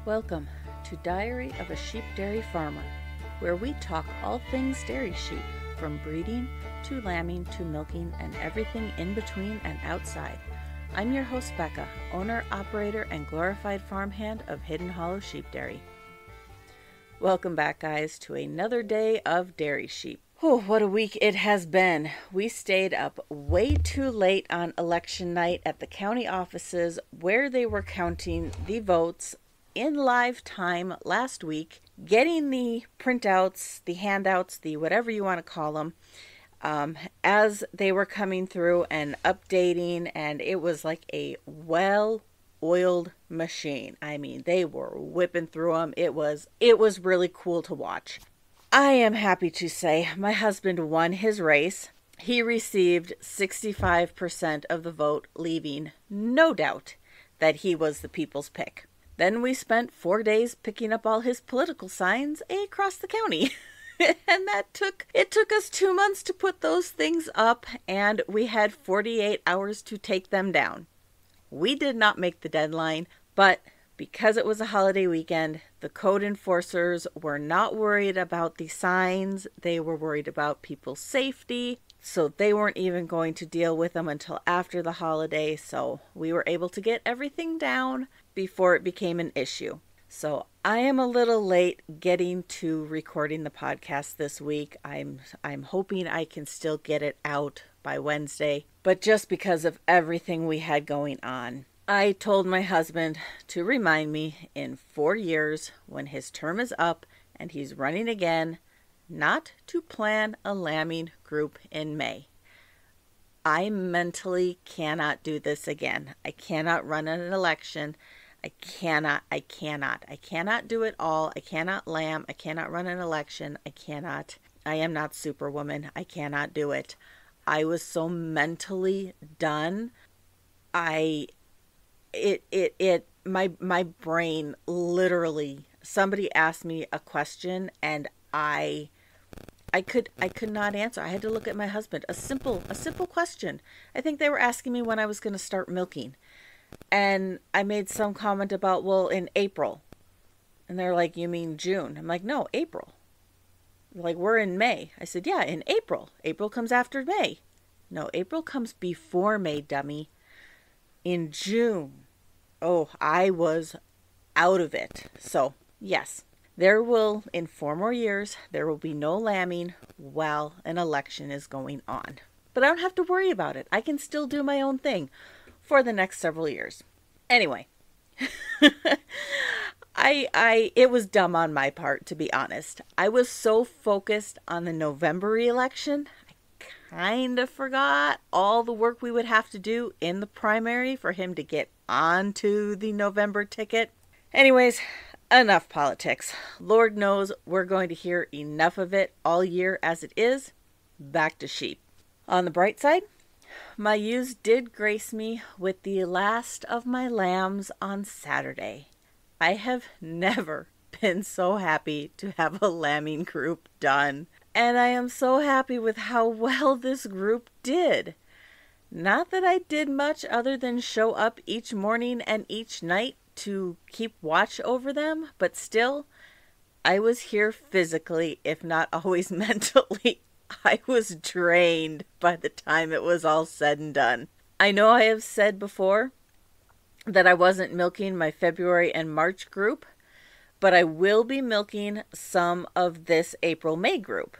Welcome to Diary of a Sheep Dairy Farmer, where we talk all things dairy sheep, from breeding to lambing to milking and everything in between and outside. I'm your host Becca, owner, operator, and glorified farmhand of Hidden Hollow Sheep Dairy. Welcome back, guys, to another day of dairy sheep. Oh, what a week it has been. We stayed up way too late on election night at the county offices where they were counting the votes in live time last week, getting the printouts, the handouts, the whatever you want to call them, as they were coming through and updating, and it was like a well-oiled machine. I mean, they were whipping through them. It was really cool to watch. I am happy to say my husband won his race. He received 65% of the vote, leaving no doubt that he was the people's pick. Then we spent 4 days picking up all his political signs across the county. And it took us 2 months to put those things up, and we had 48 hours to take them down. We did not make the deadline, but because it was a holiday weekend, the code enforcers were not worried about the signs. They were worried about people's safety, so they weren't even going to deal with them until after the holiday. So we were able to get everything down before it became an issue. So I am a little late getting to recording the podcast this week. I'm hoping I can still get it out by Wednesday, but just because of everything we had going on. I told my husband to remind me in 4 years, when his term is up and he's running again, not to plan a lambing group in May. I mentally cannot do this again. I cannot run an election. I cannot do it all. I cannot lamb. I cannot run an election. I am not Superwoman. I cannot do it. I was so mentally done. My brain literally, somebody asked me a question and I could not answer. I had to look at my husband. A simple question. I think they were asking me when I was going to start milking. And I made some comment about, well, in April. And they're like, you mean June? I'm like, no, April. They're like, we're in May. I said, yeah, in April. April comes after May. No, April comes before May, dummy. In June. Oh, I was out of it. So, yes, in 4 more years, there will be no lambing while an election is going on. But I don't have to worry about it. I can still do my own thing for the next several years. Anyway, it was dumb on my part, to be honest. I was so focused on the November election, kind of forgot all the work we would have to do in the primary for him to get onto the November ticket. Anyways, enough politics. Lord knows we're going to hear enough of it all year as it is. Back to sheep. On the bright side, my ewes did grace me with the last of my lambs on Saturday. I have never been so happy to have a lambing group done. And I am so happy with how well this group did. Not that I did much other than show up each morning and each night to keep watch over them, but still, I was here physically, if not always mentally. I was drained by the time it was all said and done. I know I have said before that I wasn't milking my February and March group, but I will be milking some of this April-May group.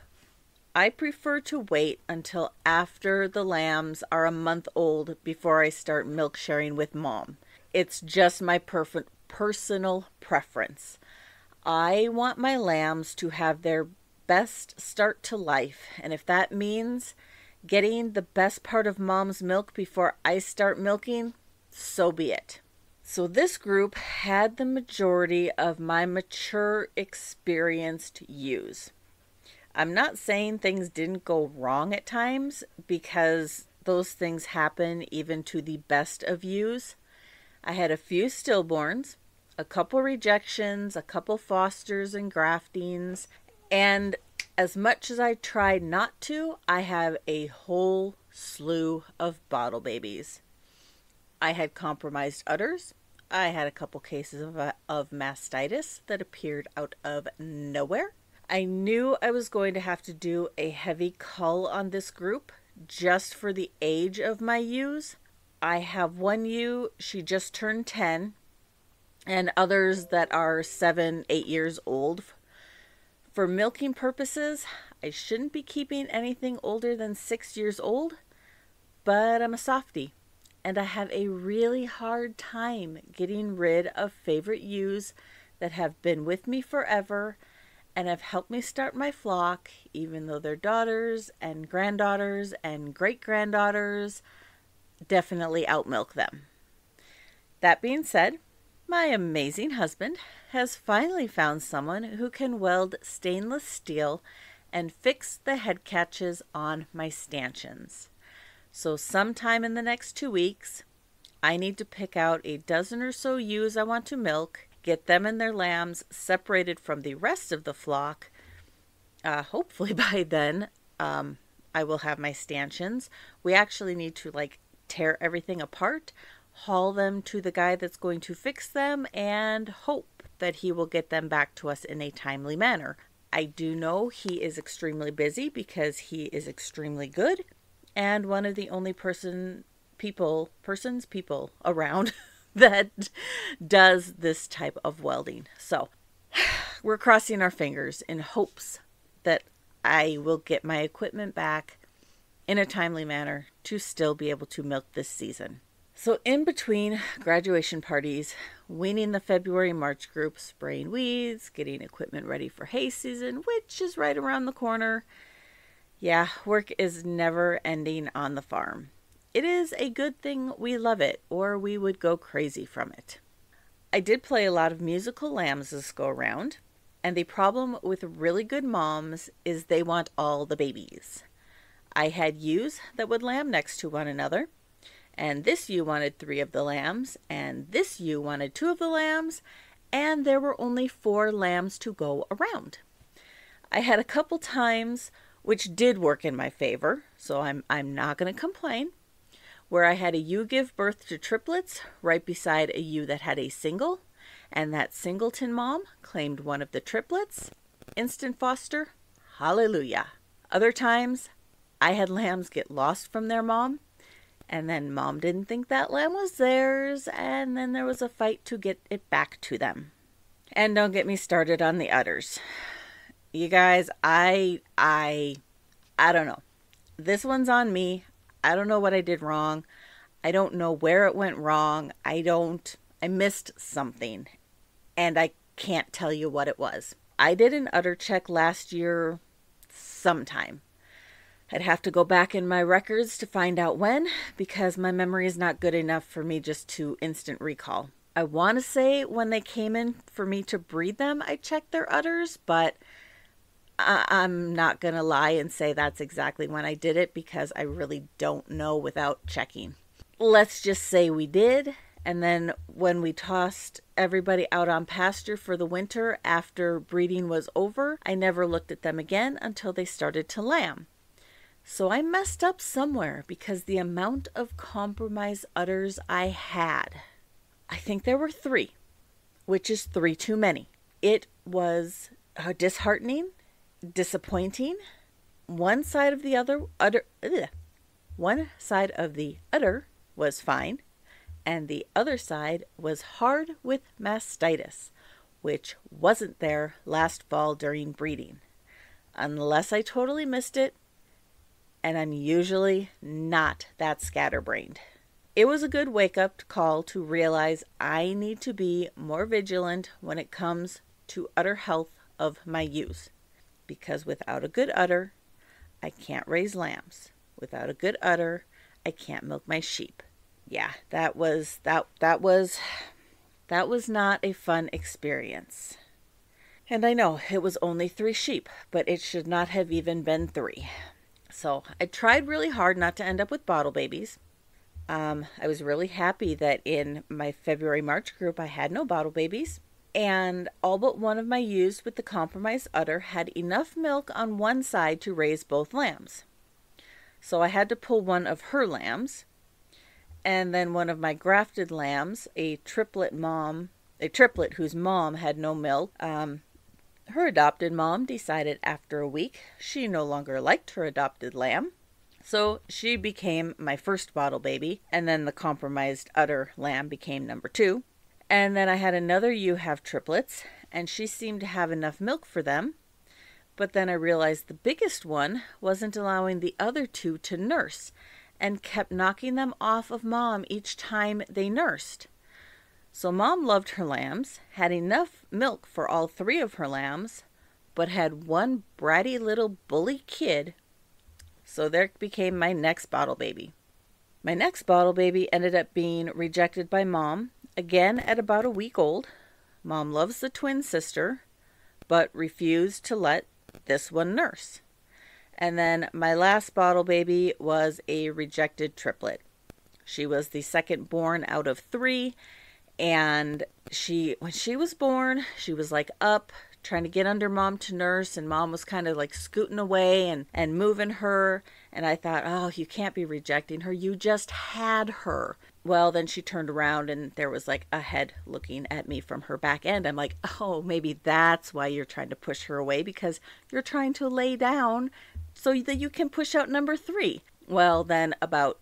I prefer to wait until after the lambs are a month old before I start milk sharing with mom. It's just my personal preference. I want my lambs to have their best start to life, and if that means getting the best part of mom's milk before I start milking, so be it. So this group had the majority of my mature, experienced ewes. I'm not saying things didn't go wrong at times, because those things happen even to the best of ewes. I had a few stillborns, a couple rejections, a couple fosters and graftings, and as much as I tried not to, I have a whole slew of bottle babies. I had compromised udders. I had a couple cases of mastitis that appeared out of nowhere. I knew I was going to have to do a heavy cull on this group just for the age of my ewes. I have one ewe, she just turned 10, and others that are 7, 8 years old. For milking purposes, I shouldn't be keeping anything older than 6 years old, but I'm a softie, and I have a really hard time getting rid of favorite ewes that have been with me forever and have helped me start my flock, even though their daughters and granddaughters and great-granddaughters definitely outmilk them. That being said, my amazing husband has finally found someone who can weld stainless steel and fix the head catches on my stanchions. So sometime in the next 2 weeks, I need to pick out a dozen or so ewes I want to milk, get them and their lambs separated from the rest of the flock. Hopefully by then, I will have my stanchions. We actually need to tear everything apart, haul them to the guy that's going to fix them, and hope that he will get them back to us in a timely manner. I do know he is extremely busy because he is extremely good and one of the only people around that does this type of welding. So we're crossing our fingers in hopes that I will get my equipment back in a timely manner to still be able to milk this season. So in between graduation parties, weaning the February-March group, spraying weeds, getting equipment ready for hay season, which is right around the corner. Yeah, work is never ending on the farm. It is a good thing we love it, or we would go crazy from it. I did play a lot of musical lambs this go around, and the problem with really good moms is they want all the babies. I had ewes that would lamb next to one another, and this ewe wanted 3 of the lambs, and this ewe wanted 2 of the lambs, and there were only 4 lambs to go around. I had a couple times which did work in my favor, so I'm not going to complain, where I had a ewe give birth to triplets right beside a ewe that had a single, and that singleton mom claimed one of the triplets. Instant foster, hallelujah. Other times, I had lambs get lost from their mom, and then mom didn't think that lamb was theirs, and then there was a fight to get it back to them. And don't get me started on the udders. You guys, I don't know. This one's on me. I don't know what I did wrong. I don't know where it went wrong. I missed something, and I can't tell you what it was. I did an udder check last year sometime. I'd have to go back in my records to find out when, because my memory is not good enough for me just to instant recall. I want to say when they came in for me to breed them, I checked their udders, but I'm not going to lie and say that's exactly when I did it because I really don't know without checking. Let's just say we did, and then when we tossed everybody out on pasture for the winter after breeding was over, I never looked at them again until they started to lamb. So I messed up somewhere because the amount of compromised udders I had, I think there were 3, which is 3 too many. It was disheartening, disappointing. One side of the udder was fine, and the other side was hard with mastitis, which wasn't there last fall during breeding. Unless I totally missed it, and I'm usually not that scatterbrained. It was a good wake-up call to realize I need to be more vigilant when it comes to udder health of my ewes. Because without a good udder, I can't raise lambs. Without a good udder, I can't milk my sheep. Yeah, that was not a fun experience. And I know it was only 3 sheep, but it should not have even been 3. So I tried really hard not to end up with bottle babies. I was really happy that in my February-March group I had no bottle babies. And all but one of my ewes with the compromised udder had enough milk on one side to raise both lambs. So I had to pull one of her lambs. And then one of my grafted lambs, a triplet whose mom had no milk. Her adopted mom decided after a week she no longer liked her adopted lamb. So she became my first bottle baby, and then the compromised udder lamb became number 2. And then I had another ewe have triplets, and she seemed to have enough milk for them. But then I realized the biggest one wasn't allowing the other 2 to nurse and kept knocking them off of mom each time they nursed. So mom loved her lambs, had enough milk for all 3 of her lambs, but had one bratty little bully kid. So there became my next bottle baby. My next bottle baby ended up being rejected by mom, again at about a week old. Mom loves the twin sister, but refused to let this one nurse. And then my last bottle baby was a rejected triplet. She was the second born out of 3, and when she was born, she was like up, trying to get under mom to nurse, and mom was kind of like scooting away and moving her. And I thought, oh, you can't be rejecting her. You just had her. Well, then she turned around and there was like a head looking at me from her back end. I'm like, oh, maybe that's why you're trying to push her away, because you're trying to lay down so that you can push out number 3. Well, then about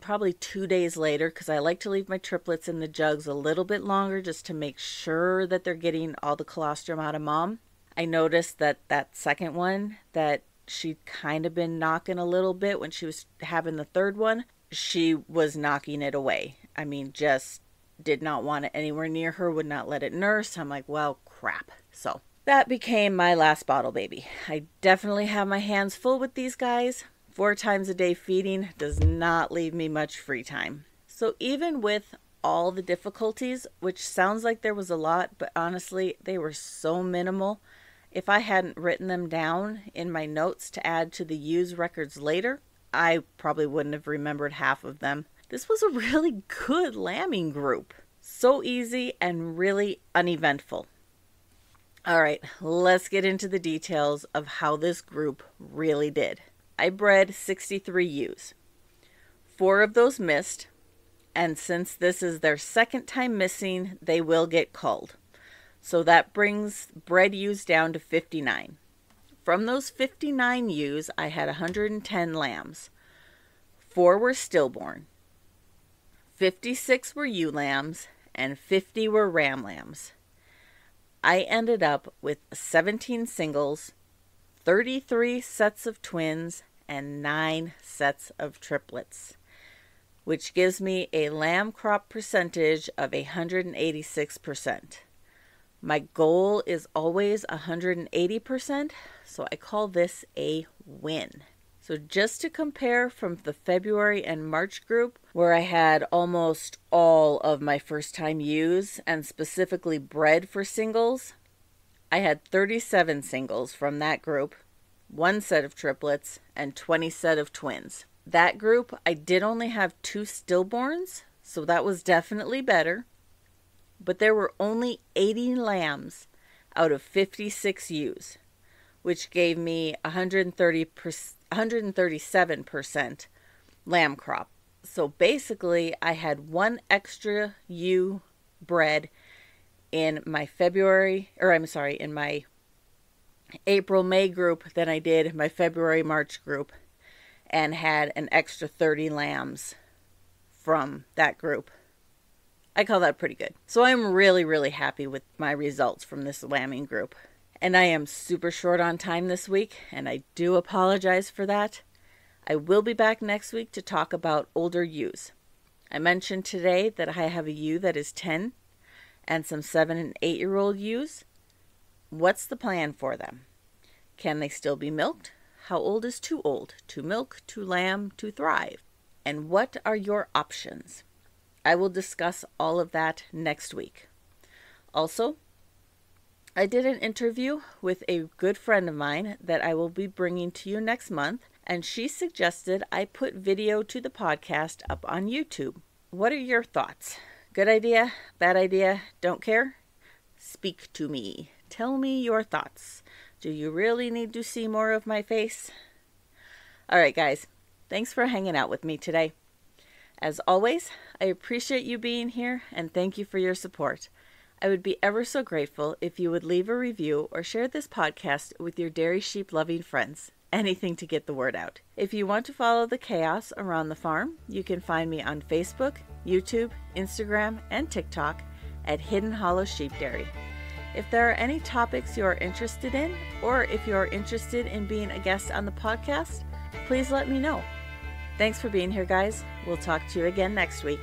probably 2 days later, because I like to leave my triplets in the jugs a little bit longer just to make sure that they're getting all the colostrum out of mom, I noticed that second one that she'd kind of been knocking a little bit when she was having the third one, she was knocking it away. I mean, just did not want it anywhere near her, would not let it nurse. I'm like, well, crap. So that became my last bottle baby. I definitely have my hands full with these guys. 4 times a day feeding does not leave me much free time. So even with all the difficulties, which sounds like there was a lot, but honestly, they were so minimal. If I hadn't written them down in my notes to add to the ewes records later, I probably wouldn't have remembered half of them. This was a really good lambing group. So easy and really uneventful. All right, let's get into the details of how this group really did. I bred 63 ewes. 4 of those missed, and since this is their second time missing, they will get culled. So that brings bred ewes down to 59. From those 59 ewes, I had 110 lambs. 4 were stillborn. 56 were ewe lambs, and 50 were ram lambs. I ended up with 17 singles, 33 sets of twins, and 9 sets of triplets, which gives me a lamb crop percentage of 186%. My goal is always 180%, so I call this a win. So just to compare from the February and March group, where I had almost all of my first time ewes and specifically bred for singles, I had 37 singles from that group, 1 set of triplets, and 20 set of twins. That group, I did only have 2 stillborns, so that was definitely better. But there were only 80 lambs out of 56 ewes, which gave me 137% lamb crop. So basically, I had 1 extra ewe bred in my in my April-May group than I did my February-March group, and had an extra 30 lambs from that group. I call that pretty good. So I'm really, really happy with my results from this lambing group. And I am super short on time this week, and I do apologize for that. I will be back next week to talk about older ewes. I mentioned today that I have a ewe that is 10 and some 7 and 8-year-old ewes. What's the plan for them? Can they still be milked? How old is too old to milk, to lamb, to thrive? And what are your options? I will discuss all of that next week. Also, I did an interview with a good friend of mine that I will be bringing to you next month, and she suggested I put video to the podcast up on YouTube. What are your thoughts? Good idea? Bad idea? Don't care? Speak to me. Tell me your thoughts. Do you really need to see more of my face? All right, guys. Thanks for hanging out with me today. As always, I appreciate you being here and thank you for your support. I would be ever so grateful if you would leave a review or share this podcast with your dairy sheep loving friends. Anything to get the word out. If you want to follow the chaos around the farm, you can find me on Facebook, YouTube, Instagram, and TikTok at Hidden Hollow Sheep Dairy. If there are any topics you are interested in, or if you are interested in being a guest on the podcast, please let me know. Thanks for being here, guys. We'll talk to you again next week.